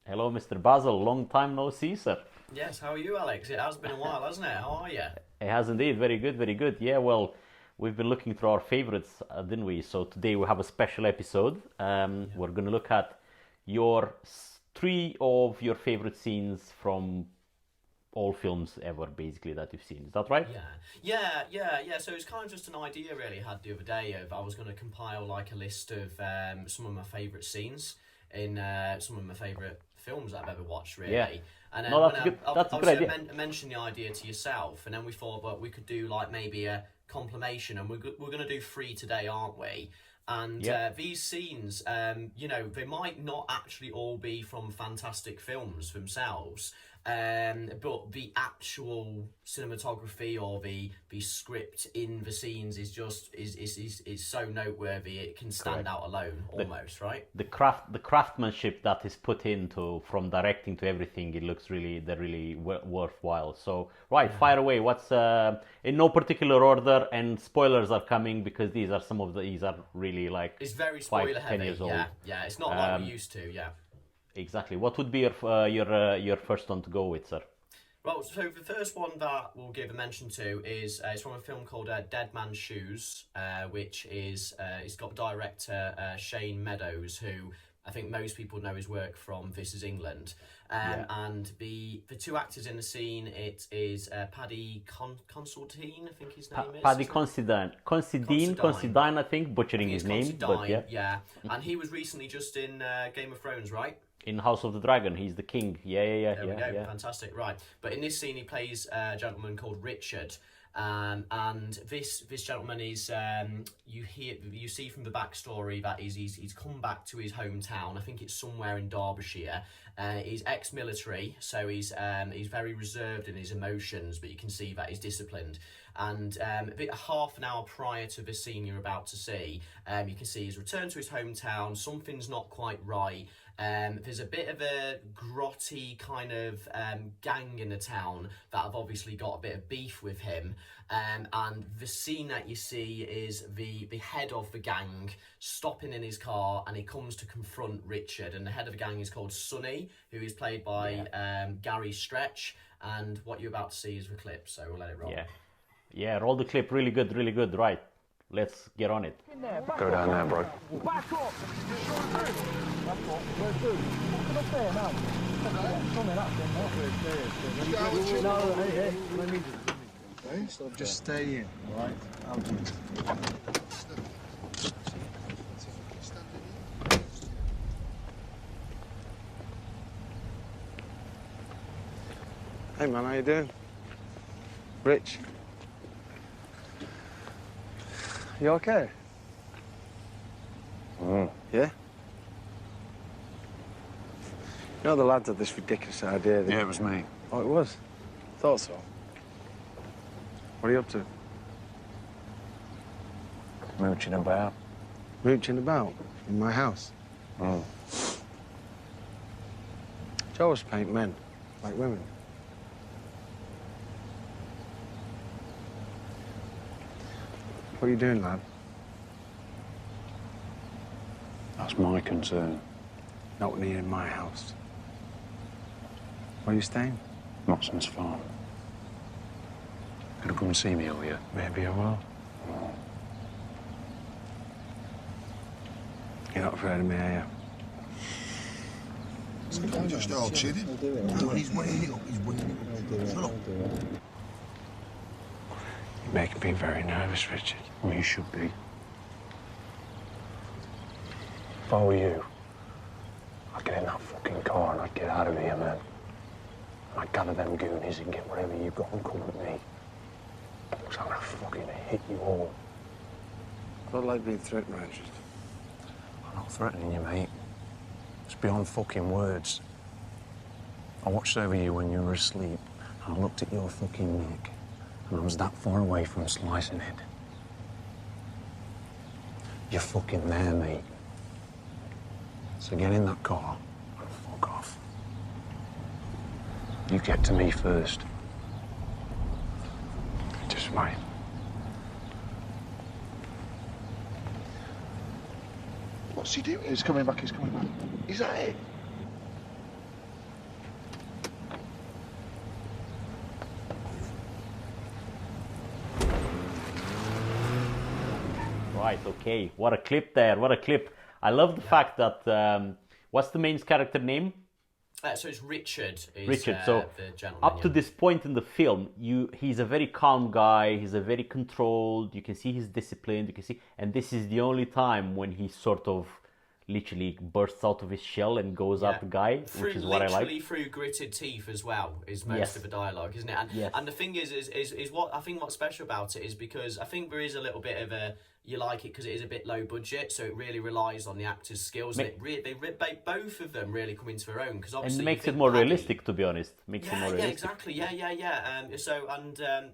Hello, Mr. Basil. Long time no see, sir. Yes, how are you, Alex? It has been a while, hasn't it? How are you? It has indeed. Very good, very good. Yeah, well, we've been looking through our favorites, didn't we? So today we have a special episode. Yeah. We're going to look at your three of your favorite scenes from all films ever, basically, that you've seen. Is that right? Yeah. So it's kind of just an idea really I had the other day of I was going to compile like a list of some of my favourite scenes in some of my favourite films that I've ever watched, Yeah. really. And No, then when that's a I good. That's a good obviously idea. mentioned the idea to yourself, and then we thought, well, we could do like maybe a compilation, and we're going to do three today, aren't we? And Yeah, these scenes, they might not actually all be from fantastic films themselves, but the actual cinematography or the script in the scenes is so noteworthy it can stand correct. out alone The almost, right? the craftsmanship that is put into from directing to everything, it looks really they're really worthwhile. So right, Yeah. fire away. What's in no particular order, and spoilers are coming because these are really like It's very 5 spoiler to 10 heavy. years Yeah, old. yeah. It's not like we Um, used to. Yeah. exactly. What would be your first one to go with, sir? Well, so the first one that we'll give a mention to is it's from a film called Dead Man's Shoes, which is it's got director Shane Meadows, who I think most people know his work from This Is England. Yeah. And the two actors in the scene, it is Paddy Considine, I think his name is. Paddy Considine. Considine, I think, I butchering think it's his name, but yeah. Considine, yeah. And he was recently just in Game of Thrones, right? In House of the Dragon, he's the king. Yeah, yeah, yeah, There we yeah, go. yeah. Fantastic. Right. But in this scene, he plays a gentleman called Richard. And this gentleman is you see from the backstory that he's come back to his hometown. I think it's somewhere in Derbyshire. He's ex-military, so he's very reserved in his emotions, but you can see that he's disciplined. And a bit half an hour prior to the scene you're about to see, you can see he's returned to his hometown. Something's not quite right. There's a bit of a grotty kind of gang in the town that have obviously got a bit of beef with him. And the scene that you see is the head of the gang stopping in his car, and he comes to confront Richard. And the head of the gang is called Sonny, who is played by Gary Stretch. And what you're about to see is the clip, so we'll let it roll. Yeah. Yeah, roll the clip. Really good, really good. Right. Let's get on it. Go down there, bro. Back up! Back up. We're good. What's up there now? Coming up then, no, hey, let me so just stay in, right? I'll do it. Hey, man, how you doing? Rich? You okay? Yeah? You know the lads had this ridiculous idea that... Yeah, it was me. Oh, it was? Thought so. What are you up to? Mooching about. Mooching about? In my house? Mm. Joe always paint men, like women. What are you doing, lad? That's my concern. Not near in my house. Where are you staying? Motson's farm. Gonna come and see me, will you? Maybe I will. You're not afraid of me, are you? Just all chilling. He's weighing it up, he's weighing it up. Shut up. You're making me very nervous, Richard. Well, you should be. If I were you, I'd get in that fucking car and I'd get out of here, man. And I'd gather them goonies and get whatever you've got and come with me. Because I'm gonna fucking hit you all. I don't like being threatened, Richard. I'm not threatening you, mate. It's beyond fucking words. I watched over you when you were asleep, and I looked at your fucking neck, and I was that far away from slicing it. You're fucking there, mate. So get in that car and fuck off. You get to me first. Just fine. What's he doing? He's coming back, Is that it? Right, okay. What a clip there, what a clip. I love the fact that, what's the main character name? So it's Richard. Richard, so the gentleman, up to this point in the film, he's a very calm guy, he's a very controlled, you can see he's disciplined, you can see, and this is the only time when he sort of literally bursts out of his shell and goes at the guy, which is what I like. Literally through gritted teeth as well is most of the dialogue, isn't it? And, and the thing is what I think what's special about it is because I think there is a little bit of a, you like it because it is a bit low budget, so it really relies on the actors' skills. And both of them really come into their own because obviously and it makes it more realistic, to be honest. Makes it more realistic. Exactly.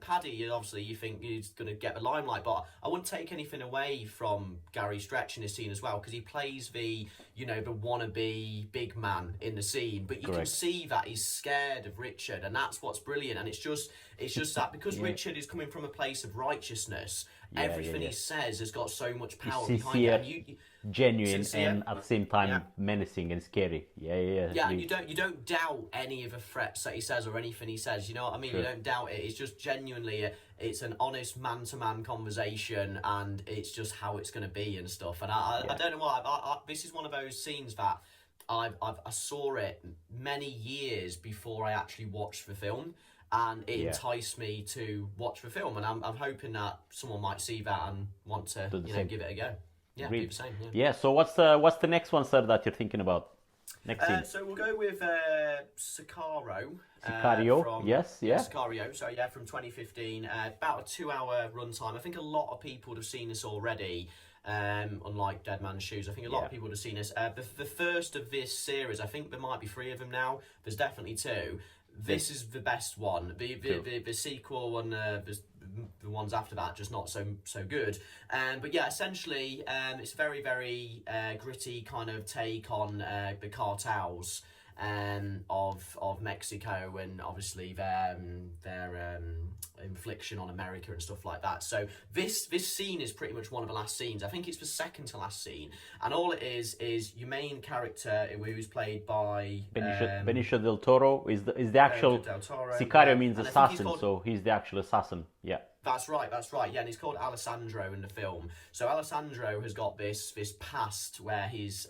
Paddy, obviously, you think he's going to get the limelight, but I wouldn't take anything away from Gary Stretch in this scene as well because he plays the wannabe big man in the scene, but you can see that he's scared of Richard, and that's what's brilliant. And it's just that because Richard is coming from a place of righteousness. Everything he says has got so much power behind it. Genuine, and at the same time menacing and scary. Yeah, and you don't doubt any of the threats that he says or anything he says. You know what I mean? Sure. You don't doubt it. It's just genuinely it's an honest man-to-man conversation, and it's just how it's going to be and stuff. And I don't know why. This is one of those scenes that I saw it many years before I actually watched the film. And it enticed me to watch the film, and I'm hoping that someone might see that and want to give it a go. Yeah, do the same. Yeah. So what's the next one, sir, that you're thinking about? Next scene. So we'll go with Sicario. Sicario. Yes. Sicario. So from 2015, about a 2-hour runtime. I think a lot of people have seen this already. Unlike Dead Man's Shoes, I think a lot of people have seen this. The first of this series, I think there might be 3 of them now. There's definitely 2. This is the best one. The sequel and the ones after that just not so good. But yeah, essentially, it's a very very gritty kind of take on the cartels of Mexico, and obviously their infliction on America and stuff like that. So this scene is pretty much one of the last scenes. I think it's the second to last scene, and all it is your main character, who's played by Benicio del Toro, is the actual del Toro, Sicario means assassin, so he's the actual assassin. Yeah. That's right. Yeah, and he's called Alessandro in the film. So Alessandro has got this past where his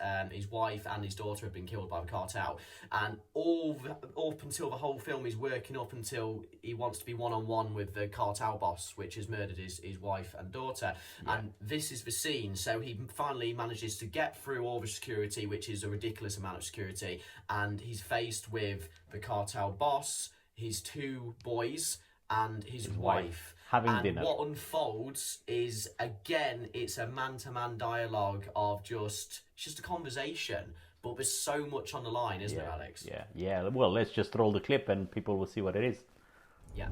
wife and his daughter have been killed by the cartel, and up until the whole film, he's working up until he wants to be one-on-one with the cartel boss, which has murdered his wife and daughter. Yeah. And this is the scene. So he finally manages to get through all the security, which is a ridiculous amount of security, and he's faced with the cartel boss, his 2 boys, and his wife. Having dinner. What unfolds is, again, it's a man-to-man dialogue of just a conversation, but there's so much on the line, isn't there, Alex? Yeah. Well, let's just roll the clip and people will see what it is. Yeah.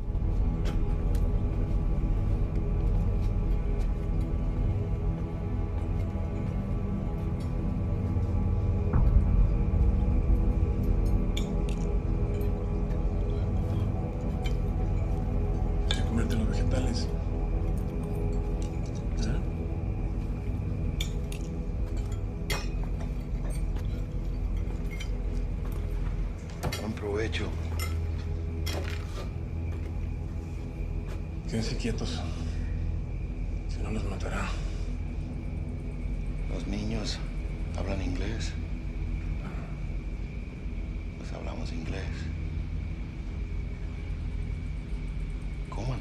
Provecho. Quédense quietos. Si no, los matará. Los niños hablan inglés. Pues hablamos inglés. Coman.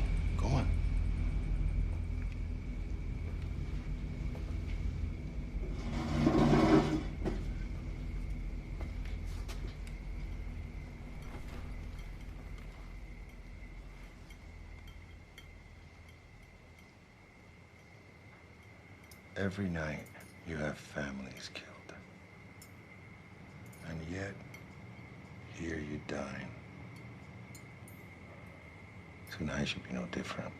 Every night, you have families killed. And yet, here you dine. Tonight should be no different.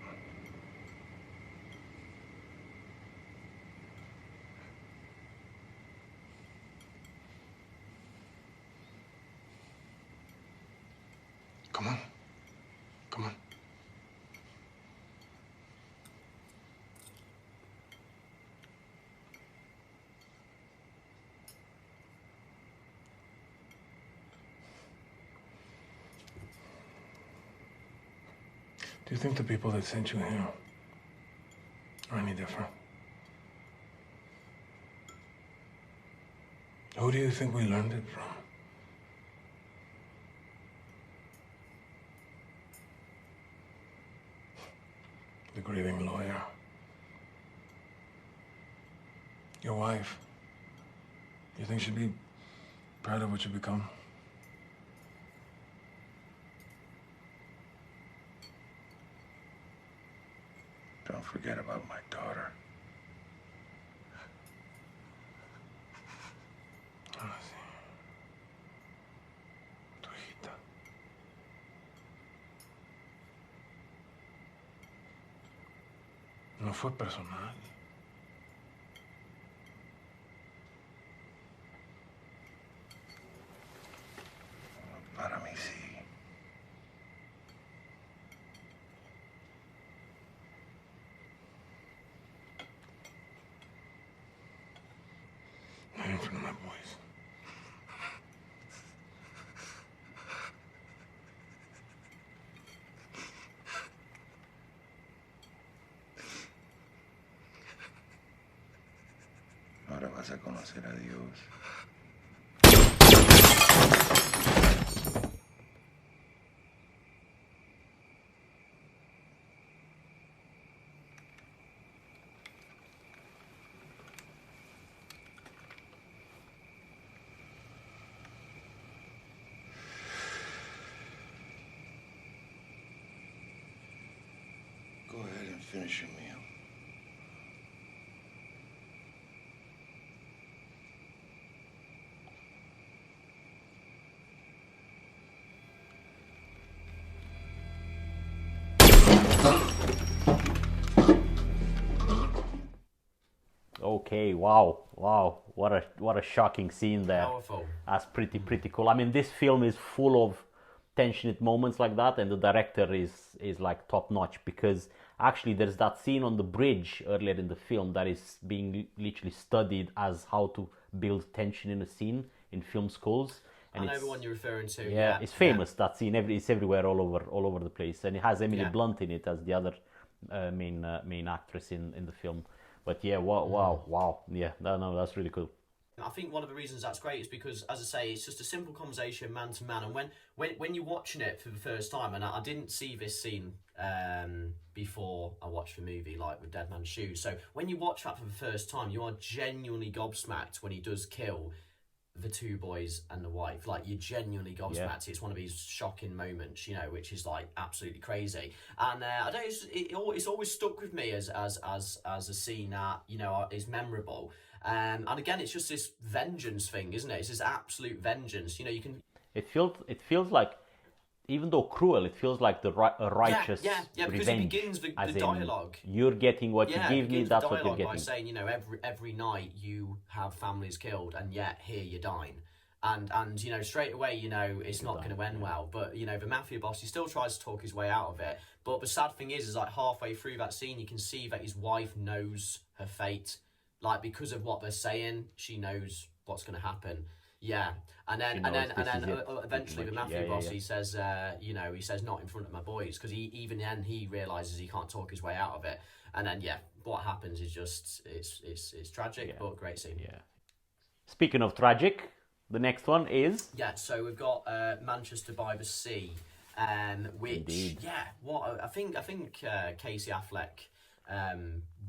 Come on. Do you think the people that sent you here are any different? Who do you think we learned it from? The grieving lawyer. Your wife. You think she'd be proud of what you become? Don't forget about my daughter. Ah, sí. Tu hijita. No fue personal. Para mí sí. Not in front of my boys. Ahora vas a conocer a Dios. Go ahead and finish your meal. Okay, wow, what a shocking scene there. Powerful. That's pretty cool. I mean, this film is full of tensioned moments like that, and the director is like top notch, because actually there's that scene on the bridge earlier in the film that is being literally studied as how to build tension in a scene in film schools. And I know the one you're referring to. Yeah, it's famous. That scene, it's everywhere, all over the place, and it has Emily Blunt in it as the other main actress in the film. But yeah, wow, yeah, no, that's really cool. I think one of the reasons that's great is because, as I say, it's just a simple conversation, man to man. And when you're watching it for the first time, and I didn't see this scene before I watched the movie, like with Dead Man's Shoes. So when you watch that for the first time, you are genuinely gobsmacked when he does kill the two boys and the wife. Like, you're genuinely gobsmacked. Yeah. It's one of these shocking moments, you know, which is like absolutely crazy. And I don't. It's always stuck with me as a scene that, you know, is memorable. And again, it's just this vengeance thing, isn't it? It's this absolute vengeance. You know, you can. It feels like, even though cruel, it feels like a righteous because revenge. It begins the dialogue. You're getting what you give me. That's what you're getting. By saying, you know, every night you have families killed, and yet here you're dying. And you know, straight away, you know, it's not going to end well. But, you know, the mafia boss, he still tries to talk his way out of it. But the sad thing is like halfway through that scene, you can see that his wife knows her fate. Like, because of what they're saying, she knows what's going to happen. Yeah, and then eventually the mafia boss, he says, you know, he says, not in front of my boys, because even then he realizes he can't talk his way out of it. And then what happens is just it's tragic, but great scene. Yeah. Speaking of tragic, the next one is so we've got Manchester by the Sea, which Indeed. I think Casey Affleck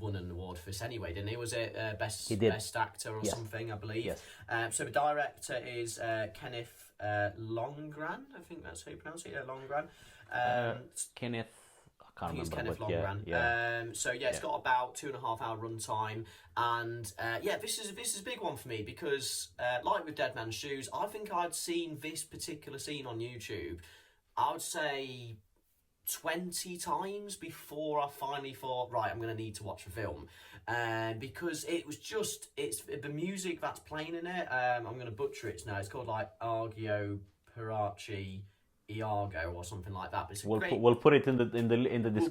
won an award for this anyway, didn't he? Was it best actor or something, I believe? Yes. So the director is Kenneth Lonergan. I think that's how you pronounce it. Lonergan. Kenneth. I can't remember. Kenneth Lonergan. So it's got about 2.5 hour runtime, and this is a big one for me because like with Dead Man's Shoes, I think I'd seen this particular scene on YouTube, I would say 20 times before I finally thought, right, I'm going to need to watch the film, because it was just, it's the music that's playing in it. I'm going to butcher it now. It's called like Argio Parachi Iago or something like that. But it's we'll put it in the description.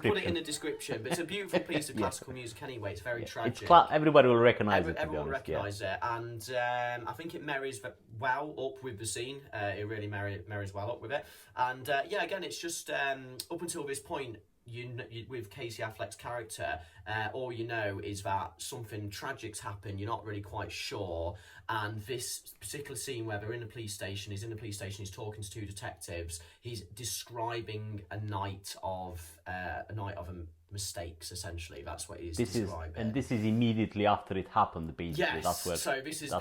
We'll put it in the description. But it's a beautiful piece of classical music anyway. It's very tragic. Everybody will recognize it. Everyone will recognise it, and I think it marries well up with the scene. It really marries well up with it. And again, it's just up until this point, with Casey Affleck's character, all you know is that something tragic's happened. You're not really quite sure. And this particular scene where they're in the police station, he's talking to two detectives. He's describing a night of mistakes. Essentially, that's what he's describing. And this is immediately after it happened. Basically, yes. That's where, so this is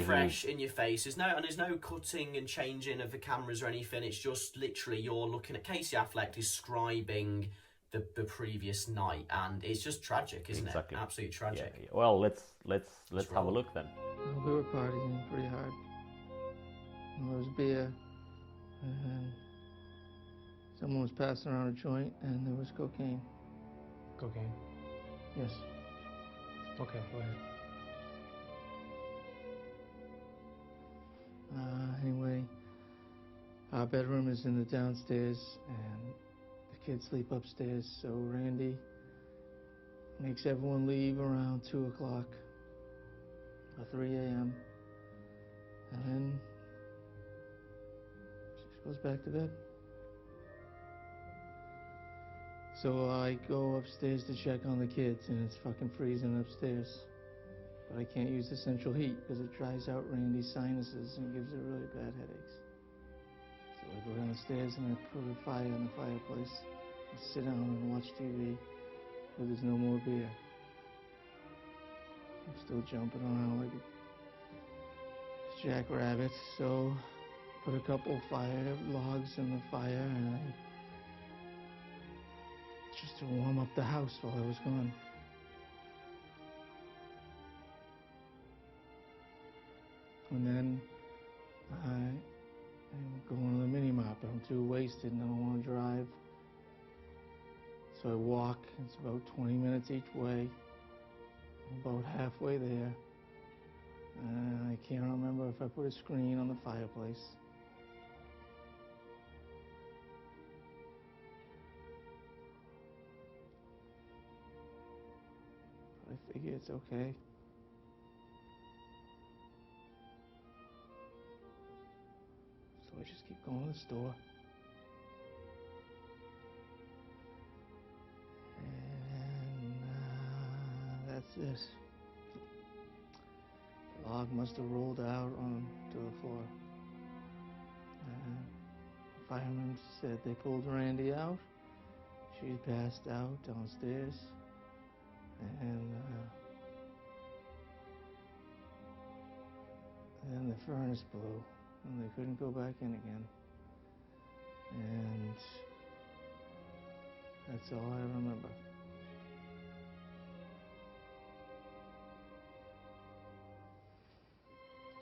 fresh in your face. There's no cutting and changing of the cameras or anything. It's just literally you're looking at Casey Affleck describing the previous night, and it's just tragic, isn't it? Absolutely tragic. Yeah. Well, let's have a look then. We were partying pretty hard. There was beer, and someone was passing around a joint, and there was cocaine. Cocaine? Yes. Okay, go ahead. Anyway, our bedroom is in the downstairs, and the kids sleep upstairs, so Randy makes everyone leave around 2 o'clock or 3 a.m. And then she goes back to bed. So I go upstairs to check on the kids, and it's fucking freezing upstairs. But I can't use the central heat because it dries out Randy's sinuses and gives her really bad headaches. So I go downstairs and I put a fire in the fireplace. I sit down and watch TV, but there's no more beer. I'm still jumping around like a jackrabbit, so put a couple fire logs in the fire and just to warm up the house while I was gone. And then I'm going to the mini-mart, but I'm too wasted and I don't want to drive. So I walk, it's about 20 minutes each way. I'm about halfway there. And I can't remember if I put a screen on the fireplace. But I figure it's okay. So I just keep going to the store. And that's it. The log must have rolled out onto the floor. The fireman said they pulled Randy out. She passed out downstairs. And then the furnace blew. And they couldn't go back in again. And that's all I remember.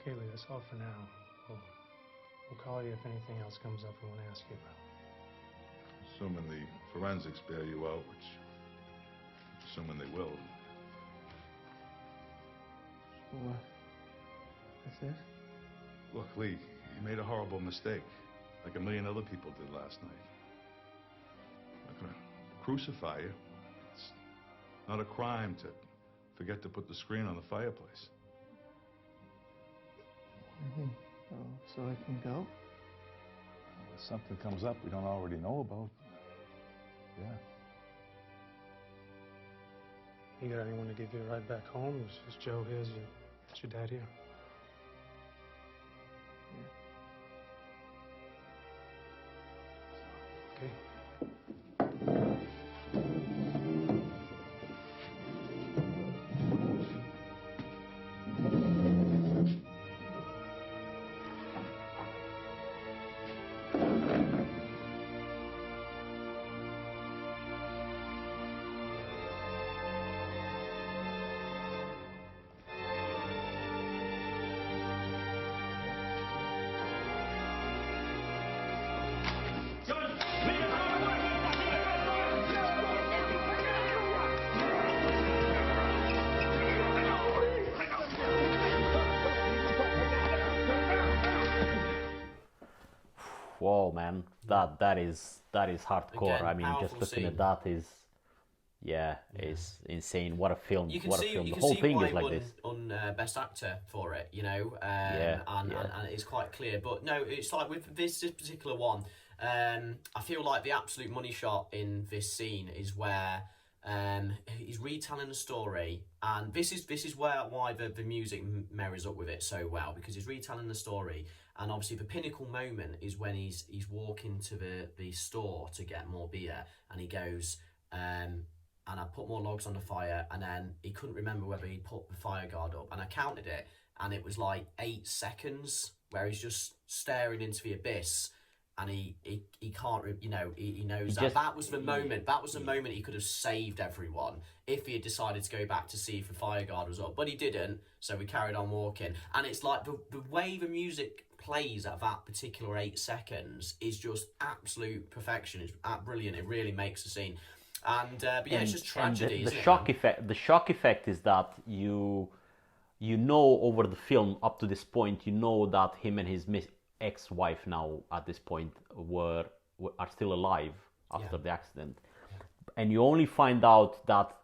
Kaylee, that's all for now. We'll call you if anything else comes up we want to ask you about. Assuming the forensics bail you out, which, assuming they will. What? That's it? Look, Lee, you made a horrible mistake, like a million other people did last night. I'm not gonna crucify you. It's not a crime to forget to put the screen on the fireplace. Mm-hmm. So I can go? If something comes up we don't already know about, yeah. You got anyone to give you a ride back home? Is Joe here? Is your dad here? Okay. Whoa, man, that is hardcore. Again, I mean, just powerful looking scene. at that is insane. What a film! You can What a see, film! you The can whole see thing why is like won this. on Best Actor for it, you know, Yeah. and it's quite clear. But no, it's like with this particular one, I feel like the absolute money shot in this scene is where he's retelling the story, and this is why the music marries up with it so well, because he's retelling the story, and obviously the pinnacle moment is when he's walking to the store to get more beer, and he goes, and I put more logs on the fire, and then he couldn't remember whether he put the fire guard up, and I counted it, and it was like 8 seconds where he's just staring into the abyss. And he can't, he knows that was the moment. That was the moment he could have saved everyone if he had decided to go back to see if the fire guard was up. But he didn't, so we carried on walking. And it's like the way the music plays at that particular 8 seconds is just absolute perfection. It's brilliant. It really makes the scene. And but yeah, it's just tragedy. The shock effect is that you know over the film up to this point, you know that him and his ex-wife now at this point are still alive after the accident, and you only find out that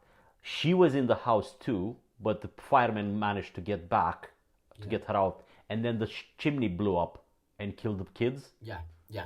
she was in the house too, but the firemen managed to get back to get her out, and then the chimney blew up and killed the kids.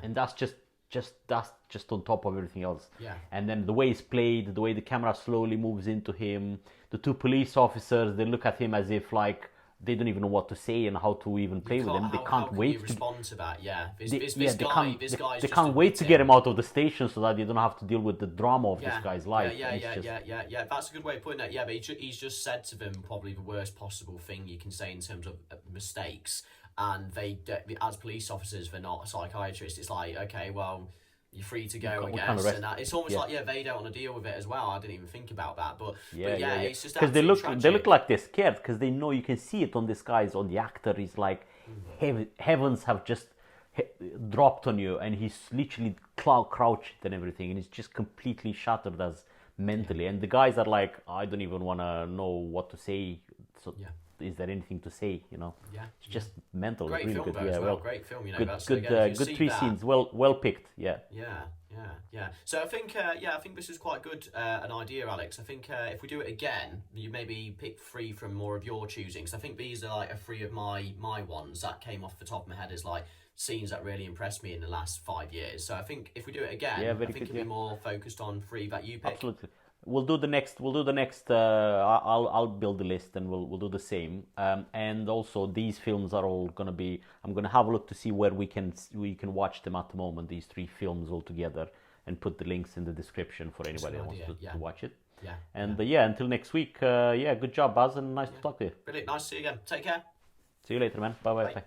And that's just on top of everything else. And then the way it's played, the way the camera slowly moves into him, the 2 police officers, they look at him as if like they don't even know what to say and how to even play with him. They can't wait to respond to that. They can't wait to get him out of the station so that they don't have to deal with the drama of this guy's life. Yeah. That's a good way of putting it. Yeah, but he's just said to them probably the worst possible thing you can say in terms of mistakes. And they, as police officers, they're not psychiatrists. It's like, okay, well, you're free to go, I guess. And it's almost like, they don't want to deal with it as well. I didn't even think about that. But it's just because they look like they're scared, because they know, you can see it on this guy's, on the actor. He's like, heavens have just dropped on you, and he's literally crouched and everything, and he's just completely shattered as mentally. And the guys are like, I don't even want to know what to say. So is there anything to say? It's just mental. Great really film, good. Great film. Good 3 scenes. Well picked. Yeah. So I think this is quite good an idea, Alex. I think if we do it again, you maybe pick 3 from more of your choosing. Because I think these are like 3 of my ones that came off the top of my head as like scenes that really impressed me in the last 5 years. So I think if we do it again, I think it'll be more focused on 3 that you pick. Absolutely. We'll do the next. I'll build the list, and we'll do the same. And also, these films are all gonna be. I'm gonna have a look to see where we can watch them at the moment. These 3 films all together, and put the links in the description for anybody that wants to watch it. And until next week. Good job, Baz, and nice to talk to you. Brilliant. Nice to see you again. Take care. See you later, man. Bye.